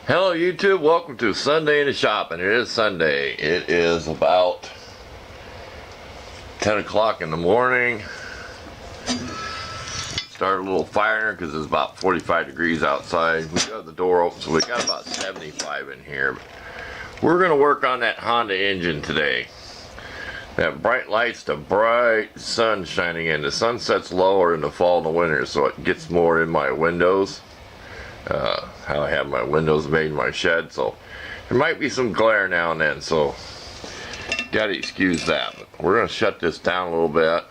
Hello YouTube, welcome to Sunday in the Shop, and it is Sunday. It is about 10 o'clock in the morning. Started a little fire because it's about 45 degrees outside. We got the door open, so we got about 75 in here. We're going to work on that Honda engine today. That bright lights, the bright sun shining in. The sun sets lower in the fall and the winter, so it gets more in my windows. How I have my windows made in my shed, so there might be some glare now and then, so gotta excuse that. But we're gonna shut this down a little bit.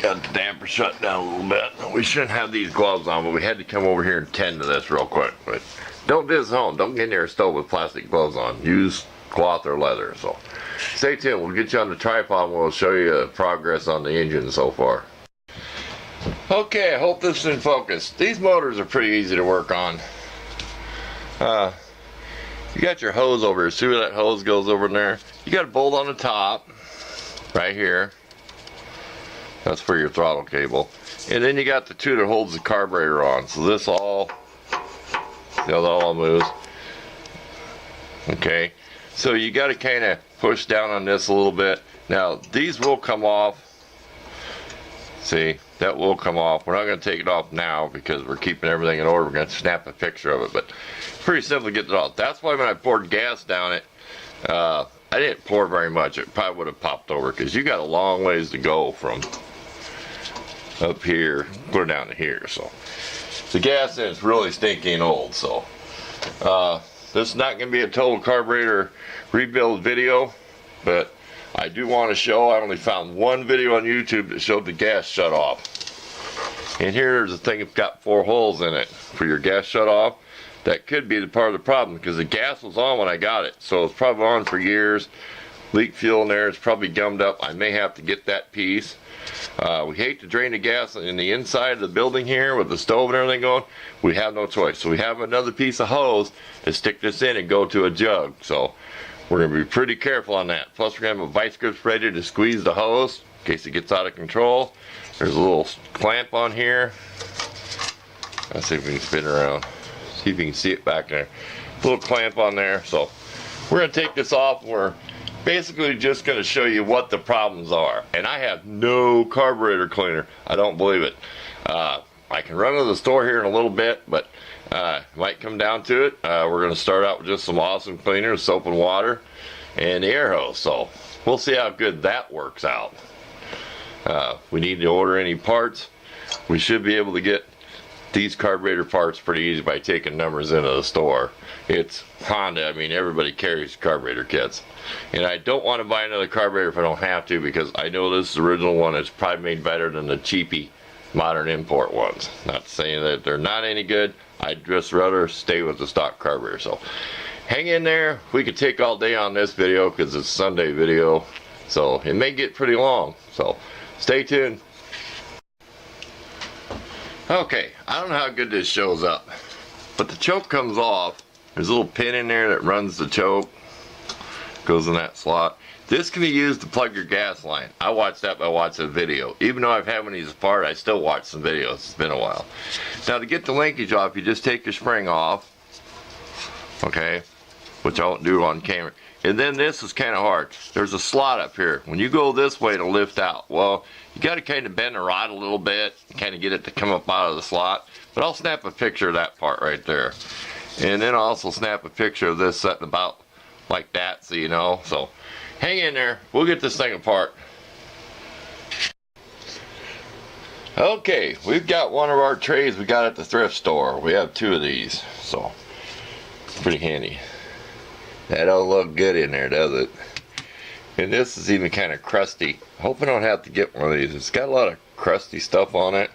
Got the damper shut down a little bit. We shouldn't have these gloves on, but we had to come over here and tend to this real quick. But don't do this at home. Don't get near a stove with plastic gloves on. Use cloth or leather. So stay tuned. We'll get you on the tripod and we'll show you progress on the engine so far. Okay, I hope this is in focus. These motors are pretty easy to work on. You got your hose over here. See where that hose goes over in there? You got a bolt on the top, right here. That's for your throttle cable. And then you got the two that holds the carburetor on. So this all, that all moves. Okay, so you got to kind of push down on this a little bit. Now, these will come off. See, that will come off. We're not going to take it off now because we're keeping everything in order. We're going to snap a picture of it, but pretty simple to get it off. That's why when I poured gas down it, I didn't pour very much. It probably would have popped over because you got a long ways to go from up here clear down to here. So the gas is really stinky and old. So this is not going to be a total carburetor rebuild video, but I do want to show, I only found one video on YouTube that showed the gas shut off. And here's the thing, it's got 4 holes in it for your gas shut off. That could be the part of the problem because the gas was on when I got it. So it's probably on for years. Leak fuel in there, it's probably gummed up. I may have to get that piece. We hate to drain the gas in the inside of the building here with the stove and everything going. We have no choice. So we have another piece of hose to stick this in and go to a jug. So we're going to be pretty careful on that. Plus we're going to have a vice grips ready to squeeze the hose in case it gets out of control. There's a little clamp on here. Let's see if we can spin around. See if you can see it back there. A little clamp on there. So we're going to take this off. We're basically just going to show you what the problems are. And I have no carburetor cleaner. I don't believe it. I can run to the store here in a little bit, but might come down to it. We're going to start out with just some awesome cleaners, soap and water, and the air hose. So we'll see how good that works out. We need to order any parts. We should be able to get these carburetor parts pretty easy by taking numbers into the store. It's Honda. I mean, everybody carries carburetor kits. And I don't want to buy another carburetor if I don't have to, because I know this is the original one. It's probably made better than the cheapy modern import ones. Not saying that they're not any good. I'd just rather stay with the stock carburetor. So hang in there. We could take all day on this video because it's a Sunday video, so it may get pretty long. So stay tuned. Okay, I don't know how good this shows up, but the choke comes off. There's a little pin in there that runs the choke, goes in that slot. This can be used to plug your gas line. I watched that by watching a video. Even though I've had one of these apart, I still watch some videos. It's been a while. Now to get the linkage off, you just take your spring off, okay, which I won't do on camera. And then this is kind of hard. There's a slot up here. When you go this way to lift out, well, you got to kind of bend the rod a little bit, kind of get it to come up out of the slot. But I'll snap a picture of that part right there. And then I'll also snap a picture of this setting about like that, so you know. So hang in there. We'll get this thing apart. Okay, we've got one of our trays we got at the thrift store. We have 2 of these, so pretty handy. That don't look good in there, does it? And this is even kind of crusty. I hope I don't have to get one of these. It's got a lot of crusty stuff on it.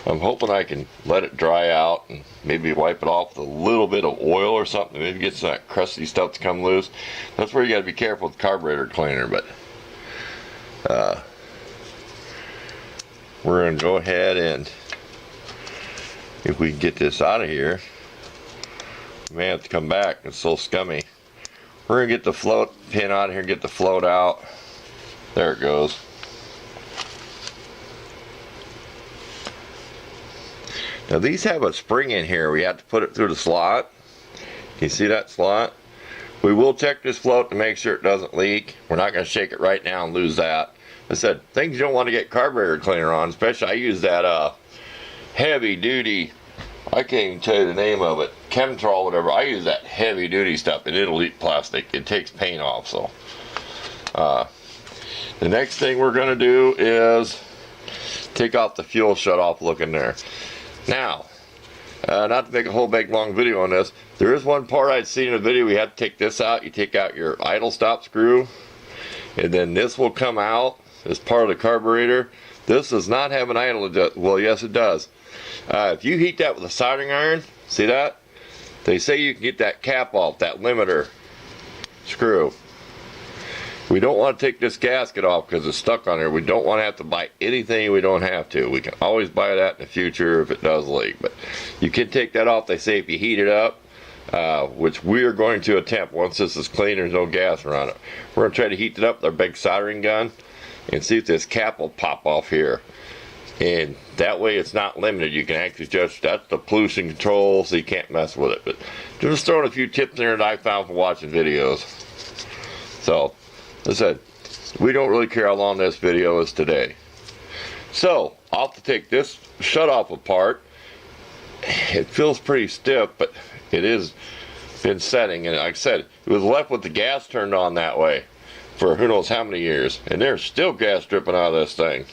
I'm hoping I can let it dry out and maybe wipe it off with a little bit of oil or something. Maybe get some of that crusty stuff to come loose. That's where you got to be careful with carburetor cleaner. But we're going to go ahead and, if we can get this out of here, we may have to come back. It's so scummy. We're going to get the float pin out of here, get the float out. There it goes. Now these have a spring in here. We have to put it through the slot. Can you see that slot? We will check this float to make sure it doesn't leak. We're not going to shake it right now and lose that. I said, things you don't want to get carburetor cleaner on, especially I use that heavy duty, I can't even tell you the name of it, Chemtrol, whatever. I use that heavy duty stuff and it'll eat plastic. It takes paint off. So the next thing we're going to do is take off the fuel shut off look in there. Now, not to make a whole big long video on this, there is one part I'd seen in a video. We have to take this out. You take out your idle stop screw, and then this will come out as part of the carburetor. This does not have an idle adjust. Well, yes, it does. If you heat that with a soldering iron, see that? They say you can get that cap off, that limiter screw. We don't want to take this gasket off because it's stuck on there. We don't want to have to buy anything we don't have to. We can always buy that in the future if it does leak. But you can take that off. They say if you heat it up, which we are going to attempt once this is clean, there's no gas around it. We're going to try to heat it up with our big soldering gun and see if this cap will pop off here. And that way it's not limited. You can actually just, that's the pollution control, so you can't mess with it. But just throwing a few tips in there that I found from watching videos. So, as I said, we don't really care how long this video is today. So, I'll have to take this shutoff apart. It feels pretty stiff, but it is been setting. And like I said, it was left with the gas turned on that way for who knows how many years. And there's still gas dripping out of this thing.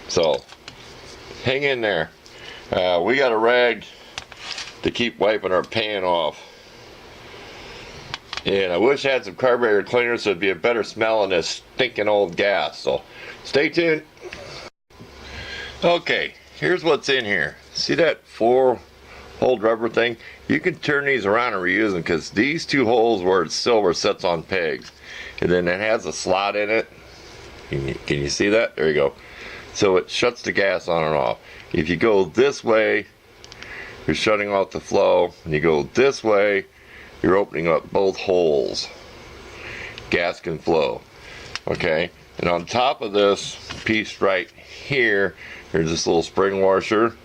So, hang in there. We got a rag to keep wiping our pan off. And I wish I had some carburetor cleaner so it'd be a better smell in this stinking old gas. So, stay tuned. Okay, here's what's in here. See that 4-hole rubber thing? You can turn these around and reuse them because these 2 holes where it's silver sets on pegs. And then it has a slot in it. Can you see that? There you go. So it shuts the gas on and off. If you go this way, you're shutting off the flow. And you go this way, you're opening up both holes. Gas can flow. Okay? And on top of this piece right here, there's this little spring washer.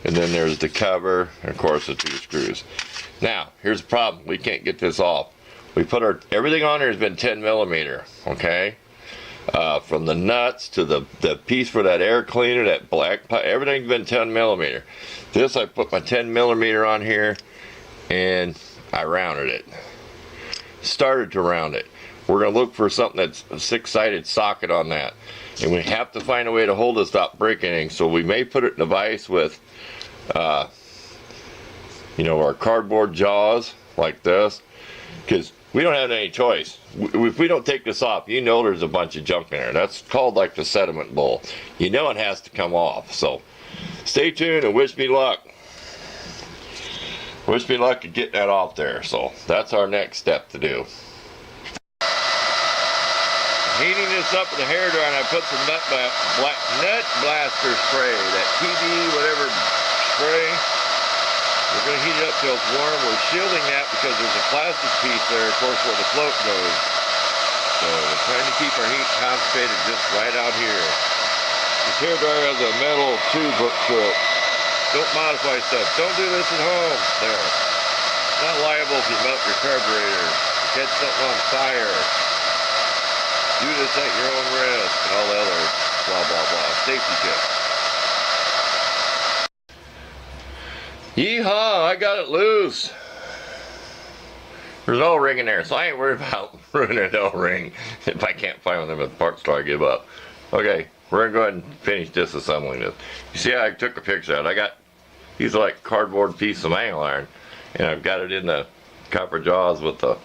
And then there's the cover, and of course the 2 screws. Now, here's the problem. We can't get this off. We put everything on here has been 10 millimeter. Okay? From the nuts to the piece for that air cleaner, that black pipe, everything's been 10 millimeter. This, I put my 10 millimeter on here and I rounded it. Started to round it. We're going to look for something that's a 6-sided socket on that. And we have to find a way to hold it, stop breaking anything. So we may put it in a vise with, you know, our cardboard jaws like this. Because we don't have any choice. If we don't take this off, you know there's a bunch of junk in there. That's called like the sediment bowl. You know it has to come off. So stay tuned and wish me luck. Wish me luck at getting that off there. So that's our next step to do. Heating this up with a hairdryer, and I put some nut blaster spray, that TV whatever spray. We're going to heat it up till it's warm. We're shielding that because there's a plastic piece there, of course, where the float goes. So we're trying to keep our heat concentrated just right out here. This hairdryer has a metal tube hooked to it. Don't modify stuff. Don't do this at home. There. Not liable if you melt your carburetor. Catch something on fire. Do this at your own risk. And all the other blah, blah, blah. Safety tips. Yeehaw! I got it loose. There's an O-ring in there, so I ain't worried about ruining an O-ring. If I can't find one of them at the parts store, I give up. Okay, we're going to go ahead and finish disassembling this. You see how I took a picture of it? I got these are like cardboard piece of angle iron, and I've got it in the copper jaws with the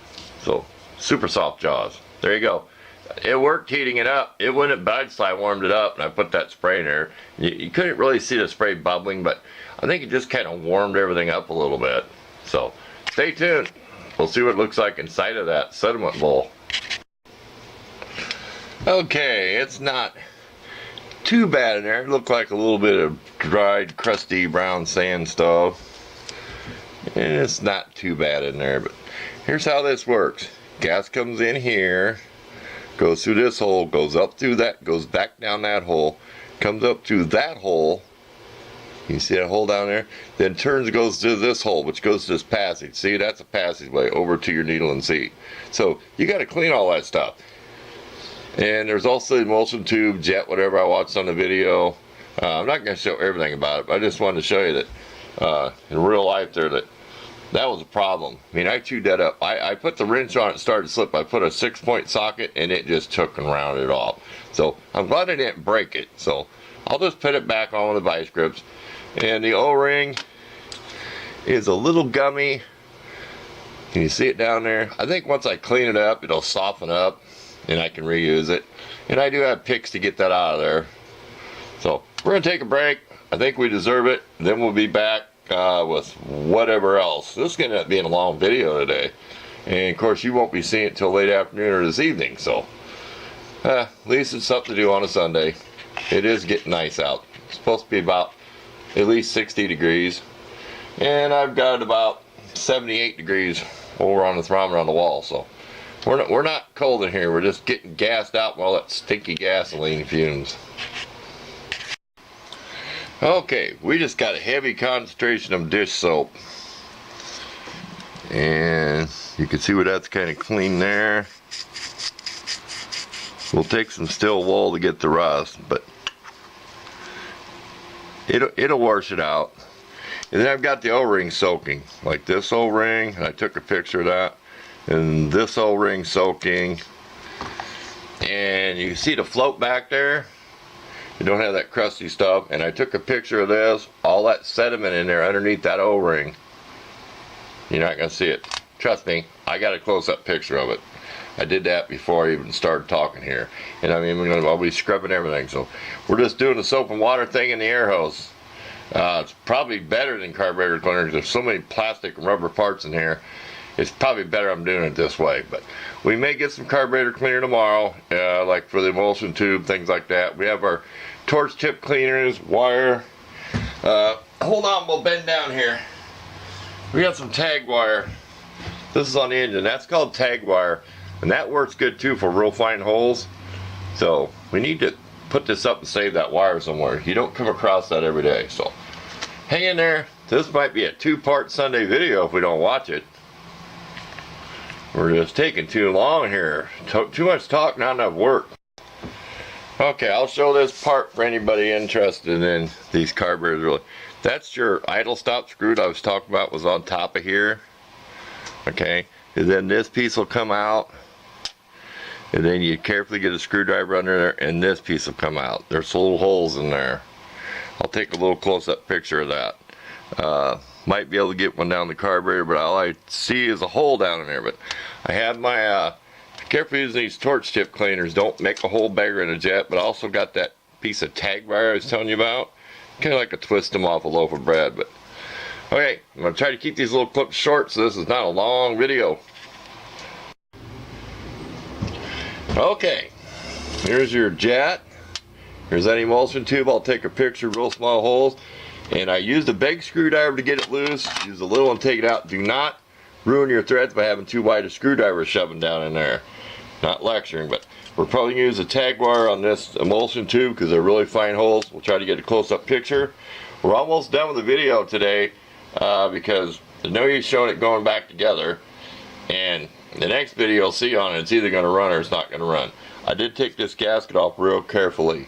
super soft jaws. There you go. It worked heating it up. It wouldn't budge, so I warmed it up, and I put that spray in there. You couldn't really see the spray bubbling, but I think it just kind of warmed everything up a little bit. So stay tuned. We'll see what it looks like inside of that sediment bowl. Okay, it's not too bad in there. It looked like a little bit of dried, crusty brown sand stuff. And it's not too bad in there, but here's how this works. Gas comes in here, goes through this hole, goes up through that, goes back down that hole, comes up through that hole, You see that hole down there? Then turns, goes to this hole, which goes to this passage. See, that's a passageway over to your needle and seat. So you got to clean all that stuff. And there's also the emulsion tube, jet, whatever I watched on the video. I'm not going to show everything about it, but I just wanted to show you that in real life there that was a problem. I mean, I chewed that up. I put the wrench on it, started to slip. I put a 6-point socket and it just took and rounded it off. So I'm glad I didn't break it. So I'll just put it back on with the vice grips. And the O-ring is a little gummy. Can you see it down there? I think once I clean it up, it'll soften up and I can reuse it. And I do have picks to get that out of there. So we're going to take a break. I think we deserve it. Then we'll be back with whatever else. This is going to end up being a long video today. And of course you won't be seeing it till late afternoon or this evening. So at least it's something to do on a Sunday. It is getting nice out. It's supposed to be about at least 60 degrees. And I've got about 78 degrees over on the thermometer on the wall. So we're not cold in here. We're just getting gassed out with all that stinky gasoline fumes. Okay, we just got a heavy concentration of dish soap. And you can see where that's kind of clean there. We'll take some steel wool to get the rust, but it'll wash it out. And then I've got the O-ring soaking, like this O-ring, and I took a picture of that, and this O-ring soaking. And you can see the float back there. You don't have that crusty stuff. And I took a picture of this, all that sediment in there underneath that O-ring. You're not going to see it. Trust me, I got a close-up picture of it. I did that before I even started talking here. And I mean, I'll be scrubbing everything. So we're just doing the soap and water thing in the air hose. It's probably better than carburetor cleaner because there's so many plastic and rubber parts in here. It's probably better I'm doing it this way. But we may get some carburetor cleaner tomorrow, like for the emulsion tube, things like that. We have our torch tip cleaners, wire. Hold on, we'll bend down here. We got some tag wire. This is on the engine. That's called tag wire. And that works good too for real fine holes. So we need to put this up and save that wire somewhere. You don't come across that every day. So hang in there. This might be a 2-part Sunday video if we don't watch it. We're just taking too long here. Too much talk, not enough work. Okay, I'll show this part for anybody interested in these carburetors. Really, that's your idle stop screw that I was talking about, was on top of here. Okay, and then this piece will come out. And then you carefully get a screwdriver under there and this piece will come out. There's little holes in there. I'll take a little close-up picture of that. Might be able to get one down the carburetor, but all I see is a hole down in there. But I have my, carefully using these torch tip cleaners. Don't make a hole bigger in a jet, but I also got that piece of tag wire I was telling you about. Kind of like a twist them off a loaf of bread. But okay, I'm going to try to keep these little clips short so this is not a long video. Okay, here's your jet. Here's that emulsion tube. I'll take a picture of real small holes. And I used a big screwdriver to get it loose. Use a little and take it out. Do not ruin your threads by having too wide a screwdriver shoving down in there. Not lecturing, but we're probably going to use a tag wire on this emulsion tube because they're really fine holes. We'll try to get a close-up picture. We're almost done with the video today because there's no use showing it going back together. And the next video you'll see on it, it's either going to run or it's not going to run. I did take this gasket off real carefully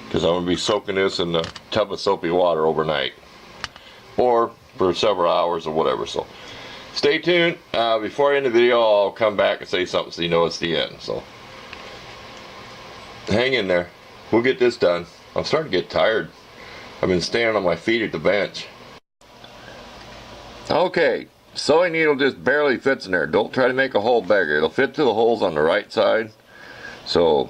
because I'm going to be soaking this in the tub of soapy water overnight or for several hours or whatever. So stay tuned. Before I end the video, I'll come back and say something so you know it's the end. So hang in there. We'll get this done. I'm starting to get tired. I've been standing on my feet at the bench. Okay. Sewing needle just barely fits in there. Don't try to make a hole bigger. It'll fit through the holes on the right side. So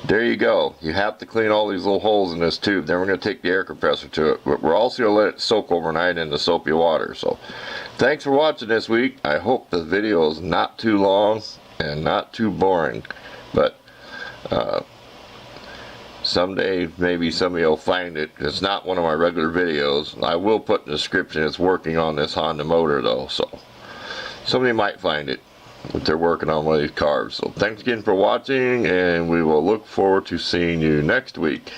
there you go. You have to clean all these little holes in this tube. Then we're going to take the air compressor to it. But we're also going to let it soak overnight in the soapy water. So thanks for watching this week. I hope the video is not too long and not too boring. But someday maybe somebody will find it. It's not one of my regular videos. I will put in the description it's working on this Honda motor though, so somebody might find it if they're working on one of these cars. So thanks again for watching, and we will look forward to seeing you next week.